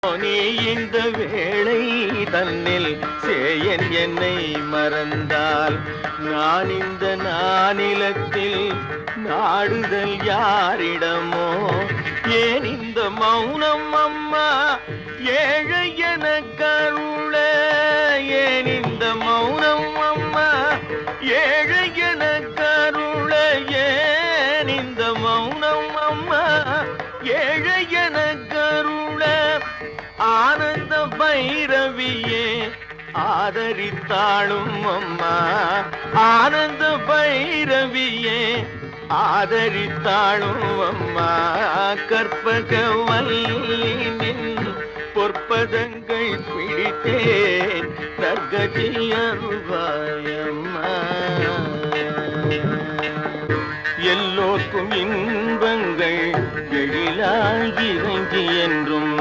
நீ இந்த வேளை தன்னில் சேயன் என்னை மறந்தால் நான் இந்த நானிலத்தில் நாடுதல் யாரிடமோ? ஏன் இந்த மௌனம் அம்மா ஏழை என கருள? ஏன் இந்த மௌனம் அம்மா ஏழை என கருள? ஏன் இந்த மௌனம் அம்மா ஏழை என கருள? ஆனந்த பைரவியே ஆதரித்தாளும் அம்மா, ஆனந்த பைரவியே ஆதரித்தாளும் அம்மா. கற்பகவல்லினின் பொற்பதங்கள் பிடித்தேன் நற்கதி அருள்வாயம்மா. எல்லோர்க்கும் இன்பங்கள் எழிலாய் இறங்கி என்றும்